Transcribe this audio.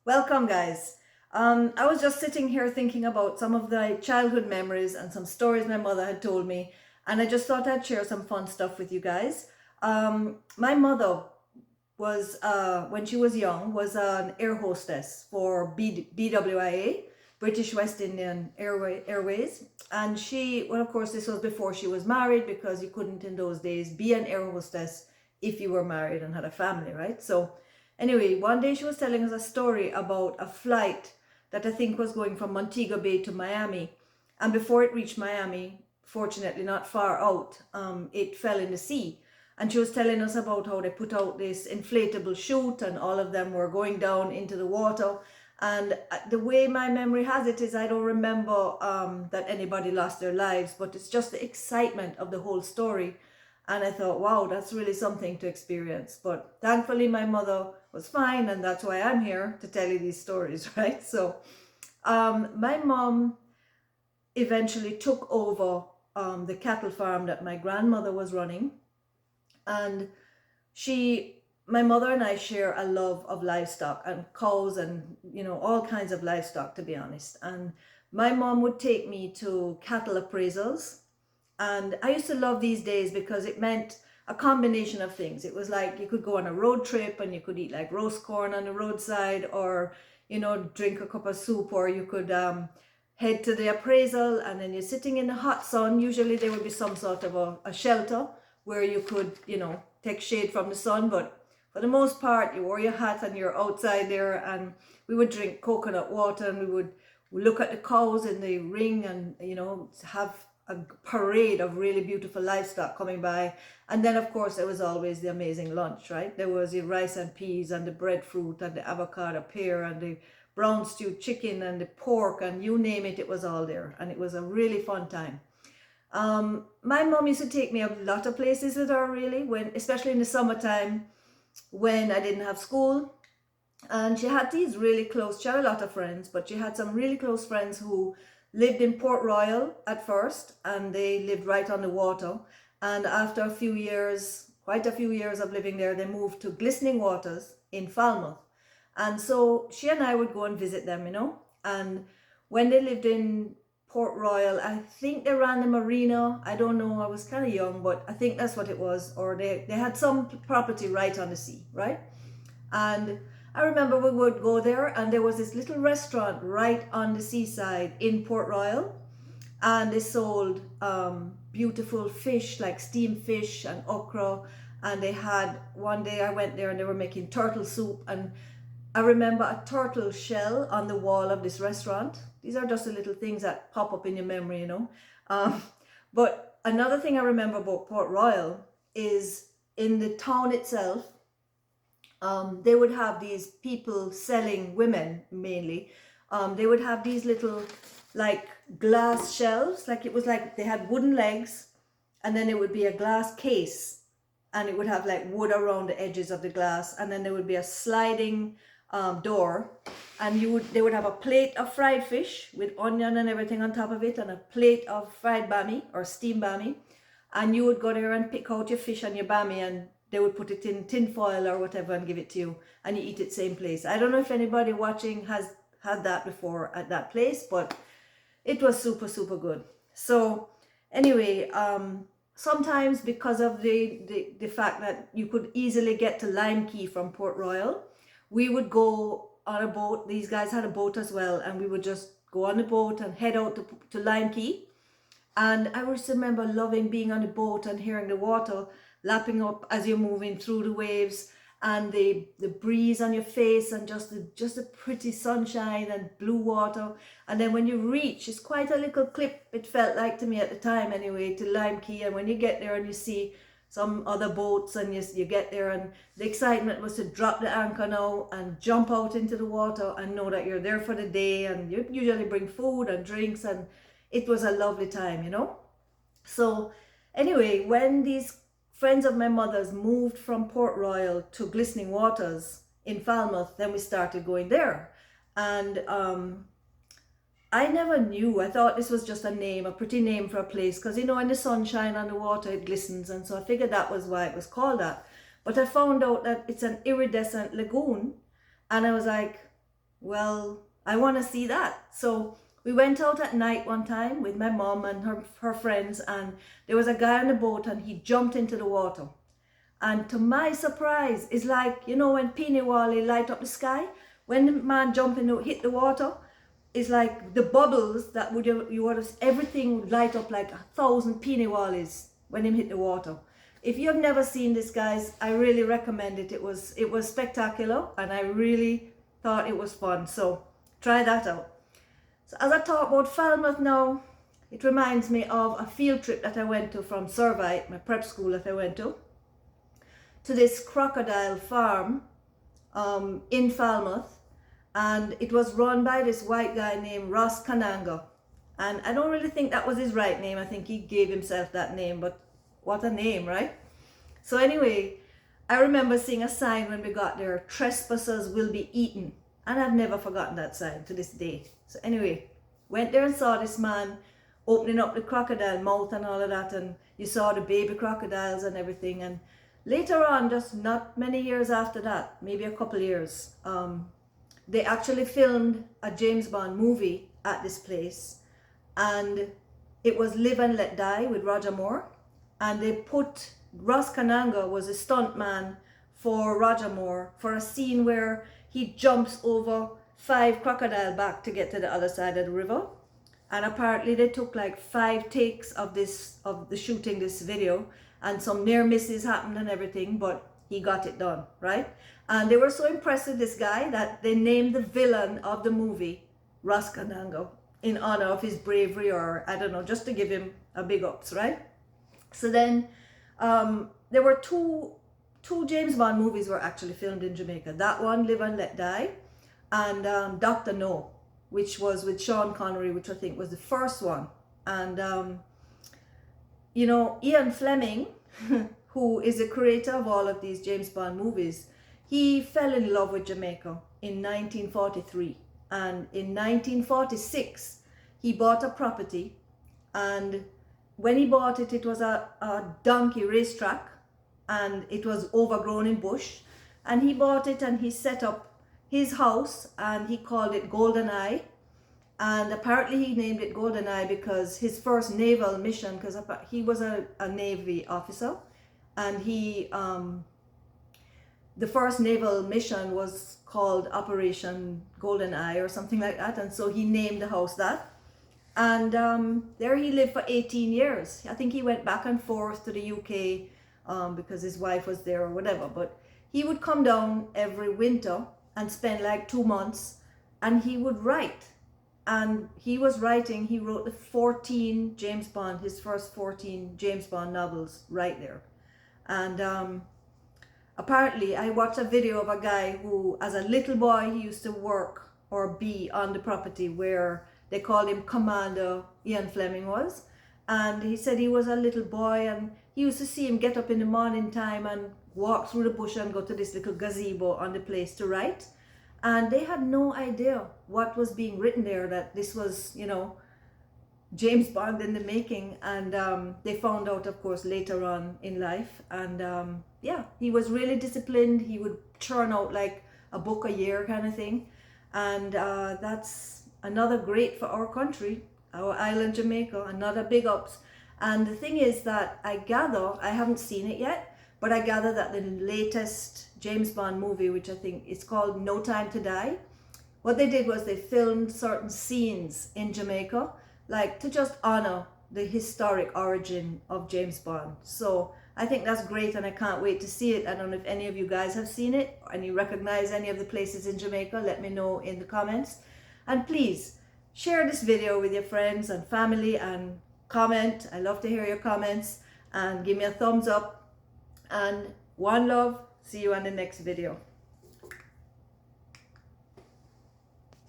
Welcome, guys. I was just sitting here thinking about some of the childhood memories and some stories my mother had told me, and I just thought I'd share some fun stuff with you guys. My mother was, when she was young, was an air hostess for BWIA, British West Indian Airways, and well, of course, this was before she was married because you couldn't in those days be an air hostess if you were married and had a family, right? So anyway, one day she was telling us a story about a flight that I think was going from Montego Bay to Miami. And before it reached Miami, fortunately not far out, it fell in the sea. And she was telling us about how they put out this inflatable chute and all of them were going down into the water. And the way my memory has it is I don't remember that anybody lost their lives, but it's just the excitement of the whole story. And I thought, wow, that's really something to experience. But thankfully, my mother was fine, and that's why I'm here to tell you these stories, right? So, my mom eventually took over the cattle farm that my grandmother was running, and my mother and I share a love of livestock and cows and all kinds of livestock, to be honest. And my mom would take me to cattle appraisals, and I used to love these days because it meant a combination of things. It was like you could go on a road trip and you could eat like roast corn on the roadside, or drink a cup of soup, or you could head to the appraisal, and then you're sitting in the hot sun. Usually there would be some sort of a shelter where you could take shade from the sun, but for the most part you wore your hat and you're outside there, and we would drink coconut water, and we would look at the cows in the ring, and have a parade of really beautiful livestock coming by. And then of course there was always the amazing lunch, right? There was the rice and peas and the breadfruit and the avocado pear and the brown stewed chicken and the pork, and you name it, it was all there, and it was a really fun time. My mom used to take me a lot of places with her, really, especially in the summertime when I didn't have school. And she had she had a lot of friends, but she had some really close friends who lived in Port Royal at first, and they lived right on the water. And after a few years, quite a few years of living there, they moved to Glistening Waters in Falmouth. And so she and I would go and visit them, And when they lived in Port Royal, I think they ran the marina. I don't know, I was kind of young, but I think that's what it was. Or they had some property right on the sea, right? And I remember we would go there, and there was this little restaurant right on the seaside in Port Royal, and they sold beautiful fish, like steamed fish and okra. And they had, one day I went there and they were making turtle soup, and I remember a turtle shell on the wall of this restaurant. These are just the little things that pop up in your memory, But another thing I remember about Port Royal is in the town itself, they would have these people selling, women mainly. They would have these little like glass shelves, like it was like they had wooden legs, and then it would be a glass case, and it would have like wood around the edges of the glass, and then there would be a sliding door, and they would have a plate of fried fish with onion and everything on top of it, and a plate of fried bami or steamed bami, and you would go there and pick out your fish and your bami, and they would put it in tin foil or whatever and give it to you, and you eat it same place. I don't know if anybody watching has had that before at that place, but it was super, super good. So anyway, sometimes because of the fact that you could easily get to Lime Key from Port Royal, we would go on a boat. These guys had a boat as well, and we would just go on the boat and head out to Lime Key. And I just remember loving being on the boat and hearing the water lapping up as you're moving through the waves, and the breeze on your face, and just the pretty sunshine and blue water. And then when you reach, it's quite a little clip, it felt like to me at the time anyway, to Lime Key. And when you get there and you see some other boats, and you get there, and the excitement was to drop the anchor now and jump out into the water and know that you're there for the day, and you usually bring food and drinks, and it was a lovely time, So anyway, when these friends of my mother's moved from Port Royal to Glistening Waters in Falmouth, then we started going there. And I never knew. I thought this was just a pretty name for a place, because in the sunshine on the water it glistens, and so I figured that was why it was called that. But I found out that it's an iridescent lagoon, and I was like, Well, I want to see that. So we went out at night one time with my mom and her friends, and there was a guy on the boat and he jumped into the water. And to my surprise, it's like, you know, when Peony Wally light up the sky, when the man jumped in, hit the water, it's like the bubbles that you would have, everything would light up like 1,000 Peony Wallies when him hit the water. If you have never seen this, guys, I really recommend it. It was spectacular, and I really thought it was fun. So try that out. So as I talk about Falmouth now, it reminds me of a field trip that I went to from Servite, my prep school that I went to this crocodile farm in Falmouth, and it was run by this white guy named Ross Kananga. And I don't really think that was his right name. I think he gave himself that name, but what a name, right? So anyway, I remember seeing a sign when we got there, trespassers will be eaten. And I've never forgotten that sign to this day. So anyway, went there and saw this man opening up the crocodile mouth and all of that. And you saw the baby crocodiles and everything. And later on, just not many years after that, maybe a couple years, they actually filmed a James Bond movie at this place. And it was Live and Let Die with Roger Moore. And they put, Ross Kananga was a stuntman for Roger Moore for a scene where he jumps over 5 crocodile back to get to the other side of the river. And apparently they took like 5 takes of the shooting this video, and some near misses happened and everything, but he got it done, right? And they were so impressed with this guy that they named the villain of the movie Ross Kananga in honor of his bravery, or I don't know, just to give him a big ups, right? So then there were two James Bond movies were actually filmed in Jamaica. That one, Live and Let Die, and Dr. No, which was with Sean Connery, which I think was the first one. And you know, Ian Fleming, who is the creator of all of these James Bond movies, he fell in love with Jamaica in 1943. And in 1946, he bought a property, and when he bought it, it was a donkey racetrack, and it was overgrown in bush. And he bought it and he set up his house, and he called it Golden Eye. And apparently he named it Golden Eye because his first naval mission, because he was a Navy officer, and the first naval mission was called Operation Golden Eye or something like that. And so he named the house that. And there he lived for 18 years. I think he went back and forth to the UK because his wife was there or whatever. But he would come down every winter and spend like 2 months, and he would write. And he was writing, he wrote the 14 James Bond, his first 14 James Bond novels right there. And apparently I watched a video of a guy who, as a little boy, he used to work or be on the property where they called him Commander Ian Fleming was. And he said he was a little boy, and he used to see him get up in the morning time and walk through the bush and go to this little gazebo on the place to write. And they had no idea what was being written there, that this was, you know, James Bond in the making. And they found out, of course, later on in life. And yeah, he was really disciplined. He would churn out like a book a year kind of thing. And that's another great for our country, our island Jamaica, another big ups. And the thing is that I gather, I haven't seen it yet, but I gather that the latest James Bond movie, which I think is called No Time to Die, what they did was they filmed certain scenes in Jamaica, like to just honor the historic origin of James Bond. So I think that's great, and I can't wait to see it. I don't know if any of you guys have seen it and you recognize any of the places in Jamaica. Let me know in the comments. And please share this video with your friends and family, and comment. I love to hear your comments, and give me a thumbs up. And one love. See you on the next video.